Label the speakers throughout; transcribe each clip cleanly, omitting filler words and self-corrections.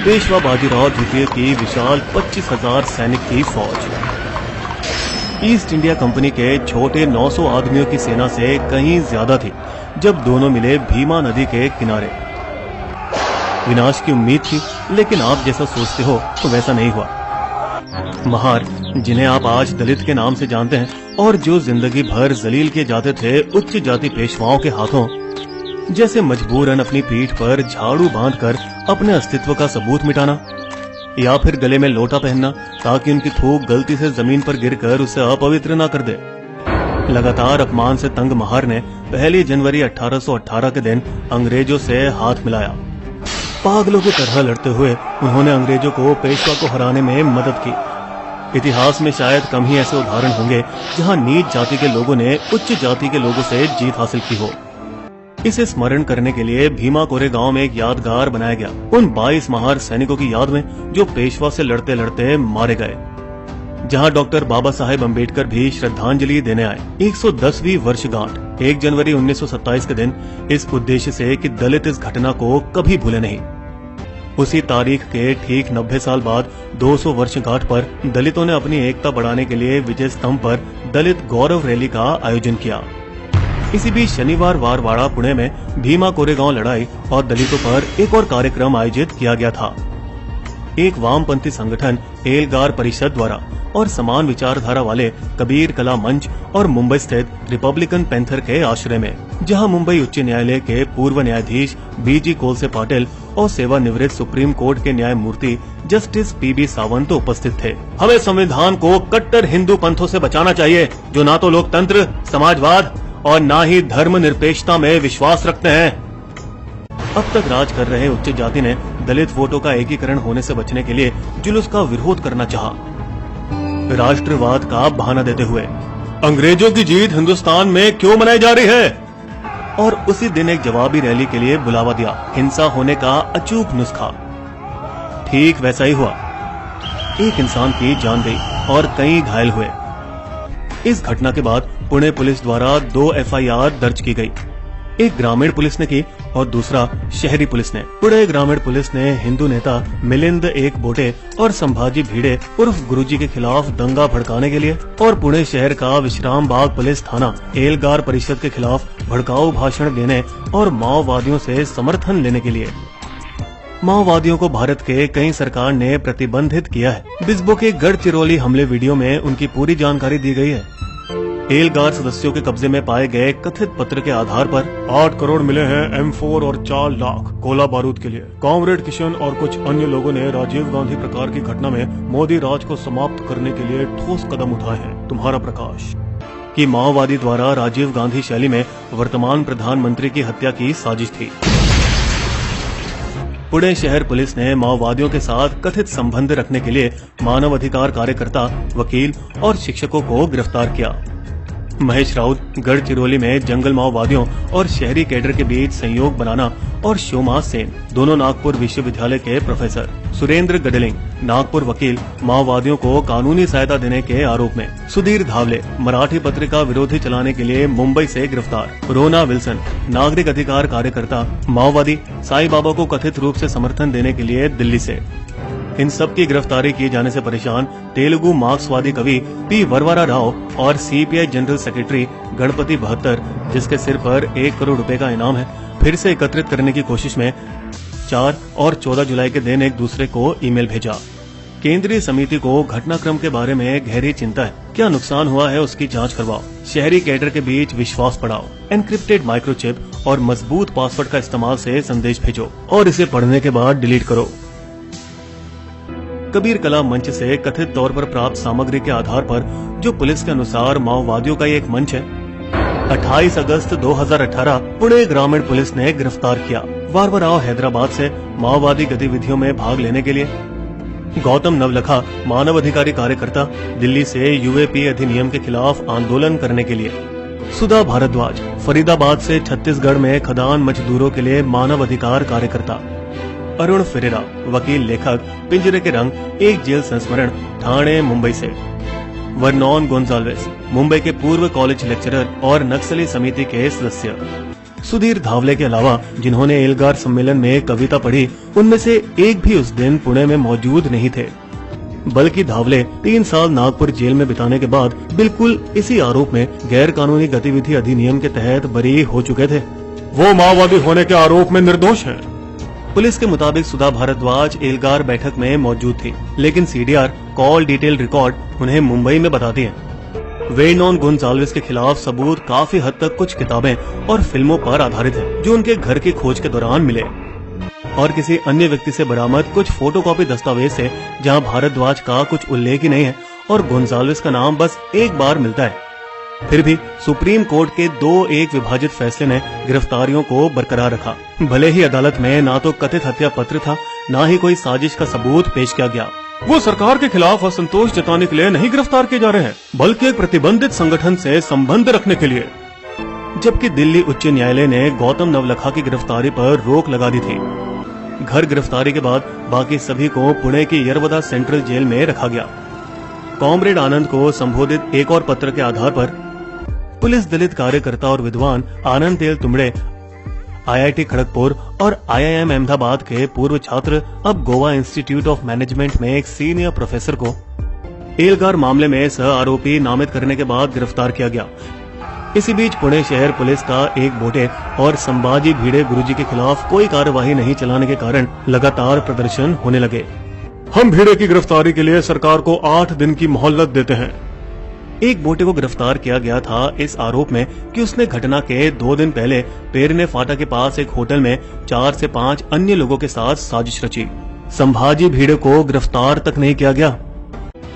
Speaker 1: पेशवा बाजीराव द्वितीय की विशाल 25,000 सैनिक की फौज। ईस्ट इंडिया कंपनी के छोटे 900 आदमियों की सेना से कहीं ज्यादा थी जब दोनों मिले भीमा नदी के किनारे। विनाश की उम्मीद थी, लेकिन आप जैसा सोचते हो तो वैसा नहीं हुआ। महार, जिन्हें आप आज दलित के नाम से जानते हैं और जो जिंदगी भर जलील किए जाते थे उच्च जाति पेशवाओं के हाथों, जैसे मजबूरन अपनी पीठ पर झाड़ू बांधकर अपने अस्तित्व का सबूत मिटाना या फिर गले में लोटा पहनना ताकि उनकी थूक गलती से जमीन पर गिरकर उसे अपवित्र न कर दे। लगातार अपमान से तंग महार ने 1 जनवरी 1818 के दिन अंग्रेजों से हाथ मिलाया। पागलों की तरह लड़ते हुए उन्होंने अंग्रेजों को पेशवा को हराने में मदद की। इतिहास में शायद कम ही ऐसे उदाहरण होंगे जहां नीच जाति के लोगों ने उच्च जाति के लोगों से जीत हासिल की हो। इसे स्मरण करने के लिए भीमा कोरेगांव में एक यादगार बनाया गया उन 22 महार सैनिकों की याद में जो पेशवा से लड़ते लड़ते मारे गए, जहां डॉक्टर बाबा साहेब अम्बेडकर भी श्रद्धांजलि देने आए। 110वीं वर्षगांठ 1 जनवरी 1927 के दिन इस उद्देश्य से कि दलित इस घटना को कभी भूले नहीं। उसी तारीख के ठीक 90 साल बाद 200 वर्षगांठ पर दलितों ने अपनी एकता बढ़ाने के लिए विजय स्तंभ पर दलित गौरव रैली का आयोजन किया। इसी बीच शनिवार वारवाड़ा पुणे में भीमा कोरेगांव लड़ाई और दलितों पर एक और कार्यक्रम आयोजित किया गया था। एक वामपंथी संगठन एल्गार परिषद द्वारा और समान विचारधारा वाले कबीर कला मंच और मुंबई स्थित रिपब्लिकन पैंथर के आश्रय में, जहां मुंबई उच्च न्यायालय के पूर्व न्यायाधीश बीजी कोलसे पाटिल और सेवानिवृत्त सुप्रीम कोर्ट के न्यायमूर्ति जस्टिस पीबी सावंत उपस्थित थे। हमें संविधान को कट्टर हिंदू पंथों से बचाना चाहिए जो ना तो लोकतंत्र, समाजवाद और ना ही धर्मनिरपेक्षता में विश्वास रखते हैं। अब तक राज कर रहे उच्च जाति ने दलित वोटों का एकीकरण होने से बचने के लिए जुलूस का विरोध करना चाहा, राष्ट्रवाद का बहाना देते हुए अंग्रेजों की जीत हिंदुस्तान में क्यों मनाई जा रही है, और उसी दिन एक जवाबी रैली के लिए बुलावा दिया। हिंसा होने का अचूक नुस्खा। ठीक वैसा ही हुआ। एक इंसान की जान गई और कई घायल हुए। इस घटना के बाद पुणे पुलिस द्वारा 2 FIR दर्ज की गई। एक ग्रामीण पुलिस ने की और दूसरा शहरी पुलिस ने। पुणे ग्रामीण पुलिस ने हिंदू नेता मिलिंद एक बोटे और संभाजी भीड़े उर्फ गुरुजी के खिलाफ दंगा भड़काने के लिए, और पुणे शहर का विश्राम बाग पुलिस थाना एल्गार परिषद के खिलाफ भड़काऊ भाषण देने और माओवादियों से समर्थन लेने के लिए। माओवादियों को भारत के कई सरकार ने प्रतिबंधित किया है। बिस्बो के गढ़चिरौली हमले वीडियो में उनकी पूरी जानकारी दी गई है। एल्गार सदस्यों के कब्जे में पाए गए कथित पत्र के आधार पर 8 करोड़ मिले हैं M4 और 4 लाख गोला बारूद के लिए। कॉमरेड किशन और कुछ अन्य लोगों ने राजीव गांधी प्रकार की घटना में मोदी राज को समाप्त करने के लिए ठोस कदम उठाए हैं। तुम्हारा प्रकाश कि माओवादी द्वारा राजीव गांधी शैली में वर्तमान प्रधानमंत्री की हत्या की साजिश थी। पुणे शहर पुलिस ने माओवादियों के साथ कथित संबंध रखने के लिए मानवाधिकार कार्यकर्ता, वकील और शिक्षकों को गिरफ्तार किया। महेश राउत गढ़चिरौली में जंगल माओवादियों और शहरी कैडर के बीच संयोग बनाना, और शोमा सेन दोनों नागपुर विश्वविद्यालय के प्रोफेसर, सुरेंद्र गडलिंग नागपुर वकील माओवादियों को कानूनी सहायता देने के आरोप में, सुधीर धावले मराठी पत्रिका विरोधी चलाने के लिए मुंबई से गिरफ्तार, रोना विल्सन नागरिक अधिकार कार्यकर्ता माओवादी साई बाबा को कथित रूप से समर्थन देने के लिए दिल्ली से। इन सब की गिरफ्तारी किए जाने से परेशान तेलुगु मार्क्सवादी कवि पी वरवरा राव और CPI जनरल सेक्रेटरी गणपति 72, जिसके सिर पर 1 करोड़ रुपए का इनाम है, फिर से एकत्रित करने की कोशिश में 4 और 14 जुलाई के दिन एक दूसरे को ईमेल भेजा। केंद्रीय समिति को घटनाक्रम के बारे में गहरी चिंता है, क्या नुकसान हुआ है उसकी जांच करवाओ, शहरी कैडर के बीच विश्वास बढ़ाओ, एनक्रिप्टेड माइक्रोचिप और मजबूत पासवर्ड का इस्तेमाल से संदेश भेजो और इसे पढ़ने के बाद डिलीट करो। कबीर कला मंच से कथित तौर पर प्राप्त सामग्री के आधार पर, जो पुलिस के अनुसार माओवादियों का एक मंच है, 28 अगस्त 2018 पुणे ग्रामीण पुलिस ने गिरफ्तार किया वारवराव हैदराबाद से माओवादी गतिविधियों में भाग लेने के लिए, गौतम नवलखा मानवाधिकारी कार्यकर्ता दिल्ली से UAP अधिनियम के खिलाफ आंदोलन करने के लिए, सुधा भारद्वाज फरीदाबाद से छत्तीसगढ़ में खदान मजदूरों के लिए मानवाधिकार कार्यकर्ता, अरुण फेरेरा वकील लेखक पिंजरे के रंग एक जेल संस्मरण ठाणे मुंबई से, वर्नॉन गोंजाल्वेस मुंबई के पूर्व कॉलेज लेक्चरर और नक्सली समिति के सदस्य, सुधीर धावले के अलावा जिन्होंने एल्गार सम्मेलन में कविता पढ़ी, उनमें से एक भी उस दिन पुणे में मौजूद नहीं थे। बल्कि धावले 3 साल नागपुर जेल में बिताने के बाद बिल्कुल इसी आरोप में गैर कानूनी गतिविधि अधिनियम के तहत बरी हो चुके थे।
Speaker 2: वो माओवादी होने के आरोप में निर्दोष हैं।
Speaker 1: पुलिस के मुताबिक सुधा भारद्वाज एल्गार बैठक में मौजूद थी, लेकिन सीडीआर कॉल डिटेल रिकॉर्ड उन्हें मुंबई में बताती है। वेर्नोन गोंजाल्विस के खिलाफ सबूत काफी हद तक कुछ किताबें और फिल्मों पर आधारित है जो उनके घर की खोज के दौरान मिले, और किसी अन्य व्यक्ति से बरामद कुछ फोटोकॉपी दस्तावेज से जहां भारद्वाज का कुछ उल्लेख ही नहीं है और गोंजाल्विस का नाम बस एक बार मिलता है। फिर भी सुप्रीम कोर्ट के 2-1 विभाजित फैसले ने गिरफ्तारियों को बरकरार रखा। भले ही अदालत में ना तो कथित हत्या पत्र था, ना ही कोई साजिश का सबूत पेश किया गया।
Speaker 2: वो सरकार के खिलाफ असंतोष जताने के लिए नहीं गिरफ्तार किए जा रहे हैं, बल्कि एक प्रतिबंधित संगठन से संबंध रखने के लिए।
Speaker 1: जबकि दिल्ली उच्च न्यायालय ने गौतम नवलखा की गिरफ्तारी पर रोक लगा दी थी। घर गिरफ्तारी के बाद बाकी सभी को पुणे की यरवदा सेंट्रल जेल में रखा गया। कॉमरेड आनंद को संबोधित एक और पत्र के आधार पर पुलिस दलित कार्यकर्ता और विद्वान आनंद तेल तुमड़े, आईआईटी खड़गपुर और आईआईएम अहमदाबाद के पूर्व छात्र, अब गोवा इंस्टीट्यूट ऑफ मैनेजमेंट में एक सीनियर प्रोफेसर को एल्गार मामले में सह आरोपी नामित करने के बाद गिरफ्तार किया गया। इसी बीच पुणे शहर पुलिस का एक बोटे और संभाजी भिड़े गुरुजी के खिलाफ कोई कार्यवाही नहीं चलाने के कारण लगातार प्रदर्शन होने लगे।
Speaker 2: हम भिड़े की गिरफ्तारी के लिए सरकार को 8 दिन की मोहलत देते हैं।
Speaker 1: एक बोटे को गिरफ्तार किया गया था इस आरोप में कि उसने घटना के 2 दिन पहले पेरने फाटा के पास एक होटल में 4 से 5 अन्य लोगों के साथ साजिश रची। संभाजी भिड़े को गिरफ्तार तक नहीं किया गया।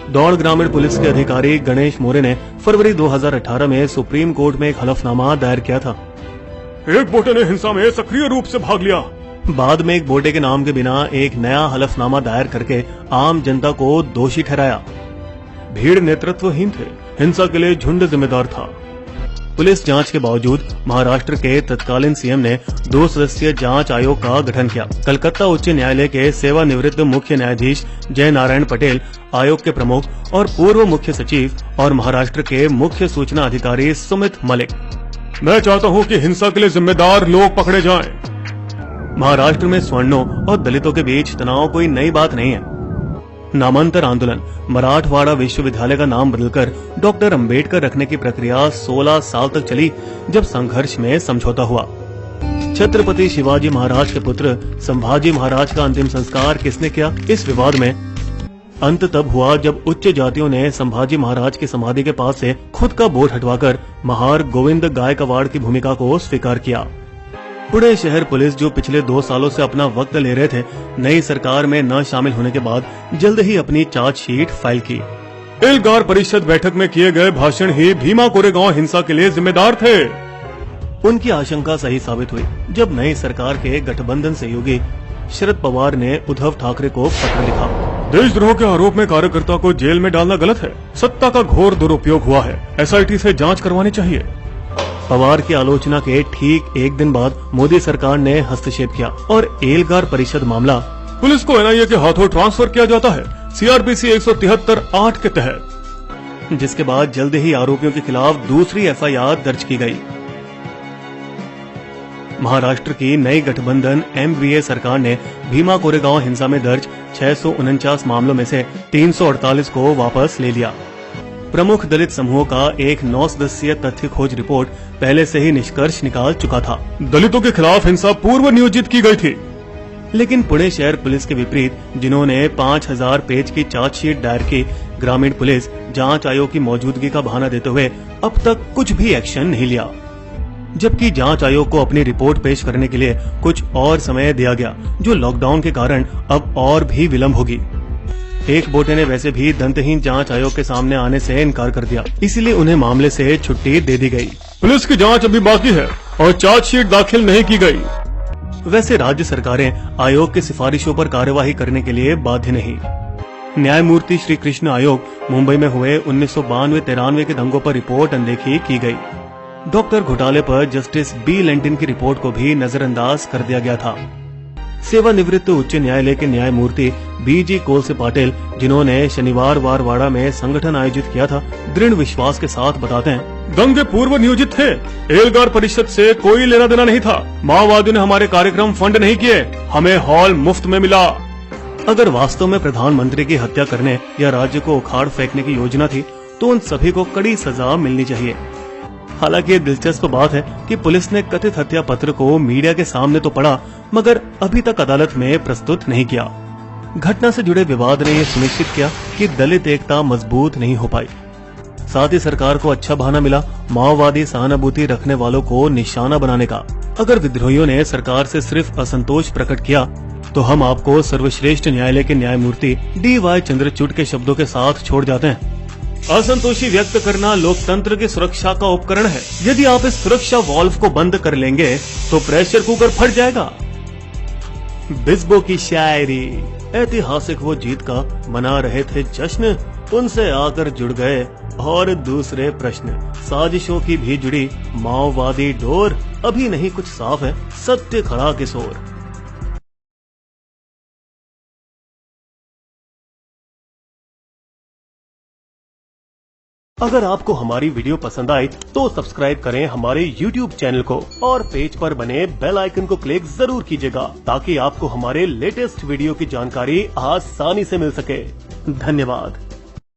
Speaker 1: दौड़ ग्रामीण पुलिस के अधिकारी गणेश मोरे ने फरवरी 2018 में सुप्रीम कोर्ट में एक हलफनामा दायर किया था।
Speaker 2: एक बोटे ने हिंसा में सक्रिय रूप से भाग लिया।
Speaker 1: बाद में एक बोटे के नाम के बिना एक नया हलफनामा दायर करके आम जनता को दोषी ठहराया।
Speaker 2: भीड़ नेतृत्वहीन थे, हिंसा के लिए झुंड जिम्मेदार था।
Speaker 1: पुलिस जांच के बावजूद महाराष्ट्र के तत्कालीन सीएम ने 2 सदस्यीय जांच आयोग का गठन किया। कलकत्ता उच्च न्यायालय के सेवानिवृत्त मुख्य न्यायाधीश जय नारायण पटेल आयोग के प्रमुख और पूर्व मुख्य सचिव, और महाराष्ट्र के मुख्य सूचना अधिकारी सुमित मलिक।
Speaker 2: मैं चाहता हूं कि हिंसा के लिए जिम्मेदार लोग पकड़े जाएं।
Speaker 1: महाराष्ट्र में स्वर्णों और दलितों के बीच तनाव कोई नई बात नहीं है। नामांतर आंदोलन, मराठवाड़ा विश्वविद्यालय का नाम बदलकर डॉक्टर अंबेडकर रखने की प्रक्रिया 16 साल तक चली, जब संघर्ष में समझौता हुआ। छत्रपति शिवाजी महाराज के पुत्र संभाजी महाराज का अंतिम संस्कार किसने किया, इस विवाद में अंत तब हुआ जब उच्च जातियों ने संभाजी महाराज की समाधि के पास से खुद का बोर्ड हटवाकर महार गोविंद गायकवाड़ की भूमिका को स्वीकार किया। पुणे शहर पुलिस, जो पिछले 2 सालों से अपना वक्त ले रहे थे, नई सरकार में न शामिल होने के बाद जल्द ही अपनी चार्जशीट फाइल की।
Speaker 2: एल्गार परिषद बैठक में किए गए भाषण ही भीमा कोरेगांव हिंसा के लिए जिम्मेदार थे।
Speaker 1: उनकी आशंका सही साबित हुई जब नई सरकार के गठबंधन सहयोगी शरद पवार ने उद्धव ठाकरे को पत्र लिखा।
Speaker 2: देशद्रोह के आरोप में कार्यकर्ता को जेल में डालना गलत है, सत्ता का घोर दुरुपयोग हुआ है, एसआईटी से जांच करवानी चाहिए।
Speaker 1: पवार की आलोचना के ठीक एक दिन बाद मोदी सरकार ने हस्तक्षेप किया और एल्गार परिषद मामला
Speaker 2: पुलिस को एनआईए के हाथों ट्रांसफर किया जाता है, सीआरपीसी 173(8) के तहत,
Speaker 1: जिसके बाद जल्द ही आरोपियों के खिलाफ दूसरी एफआईआर दर्ज की गई। महाराष्ट्र की नई गठबंधन एमवीए सरकार ने भीमा कोरेगांव हिंसा में दर्ज 649 मामलों में से 348 को वापस ले लिया। प्रमुख दलित समूहों का एक 9 सदस्यीय तथ्य खोज रिपोर्ट पहले से ही निष्कर्ष निकाल चुका था।
Speaker 2: दलितों के खिलाफ हिंसा पूर्व नियोजित की गई थी।
Speaker 1: लेकिन पुणे शहर पुलिस के विपरीत, जिन्होंने 5000 पेज की चार्जशीट दायर की, ग्रामीण पुलिस जांच आयोग की मौजूदगी का बहाना देते हुए अब तक कुछ भी एक्शन नहीं लिया। जबकि जांच आयोग को अपनी रिपोर्ट पेश करने के लिए कुछ और समय दिया गया, जो लॉकडाउन के कारण अब और भी विलंब होगी। एक बोटे ने वैसे भी दंतहीन जांच आयोग के सामने आने से इनकार कर दिया, इसीलिए उन्हें मामले से छुट्टी दे दी गई।
Speaker 2: पुलिस की जांच अभी बाकी है और चार्जशीट दाखिल नहीं की गई।
Speaker 1: वैसे राज्य सरकारें आयोग की सिफारिशों पर कार्यवाही करने के लिए बाध्य नहीं। न्यायमूर्ति श्री कृष्ण आयोग मुंबई में हुए 1992-93 के दंगों पर रिपोर्ट अनदेखी की गई। डॉक्टर घोटाले पर जस्टिस बी लेंटिन की रिपोर्ट को भी नजरअंदाज कर दिया गया था। सेवानिवृत्त उच्च न्यायालय के न्यायमूर्ति बीजी कोलसे पाटिल, जिन्होंने शनिवार वारवाड़ा में संगठन आयोजित किया था, दृढ़ विश्वास के साथ बताते हैं,
Speaker 2: दंगे पूर्व नियोजित थे। एल्गार परिषद से कोई लेना देना नहीं था। माओवादियों ने हमारे कार्यक्रम फंड नहीं किए, हमें हॉल मुफ्त में मिला।
Speaker 1: अगर वास्तव में प्रधानमंत्री की हत्या करने या राज्य को उखाड़ फेंकने की योजना थी तो उन सभी को कड़ी सजा मिलनी चाहिए। हालांकि ये दिलचस्प बात है कि पुलिस ने कथित हत्या पत्र को मीडिया के सामने तो पढ़ा, मगर अभी तक अदालत में प्रस्तुत नहीं किया। घटना से जुड़े विवाद ने यह सुनिश्चित किया कि दलित एकता मजबूत नहीं हो पाई। साथ ही सरकार को अच्छा बहाना मिला माओवादी सहानुभूति रखने वालों को निशाना बनाने का। अगर विद्रोहियों ने सरकार से सिर्फ असंतोष प्रकट किया तो हम आपको सर्वश्रेष्ठ न्यायालय के न्यायमूर्ति DY चंद्रचूड़ के शब्दों के साथ छोड़ जाते हैं। असंतोषी व्यक्त करना लोकतंत्र की सुरक्षा का उपकरण है। यदि आप इस सुरक्षा वॉल्व को बंद कर लेंगे तो प्रेशर कुकर फट जाएगा। बिस्बो की शायरी। ऐतिहासिक वो जीत का मना रहे थे जश्न, उनसे आकर जुड़ गए और दूसरे प्रश्न। साजिशों की भी जुड़ी माओवादी डोर, अभी नहीं कुछ साफ है, सत्य खड़ा किशोर। अगर आपको हमारी वीडियो पसंद आई तो सब्सक्राइब करें हमारे YouTube चैनल को और पेज पर बने बेल आइकन को क्लिक जरूर कीजिएगा ताकि आपको हमारे लेटेस्ट वीडियो की जानकारी आसानी से मिल सके। धन्यवाद।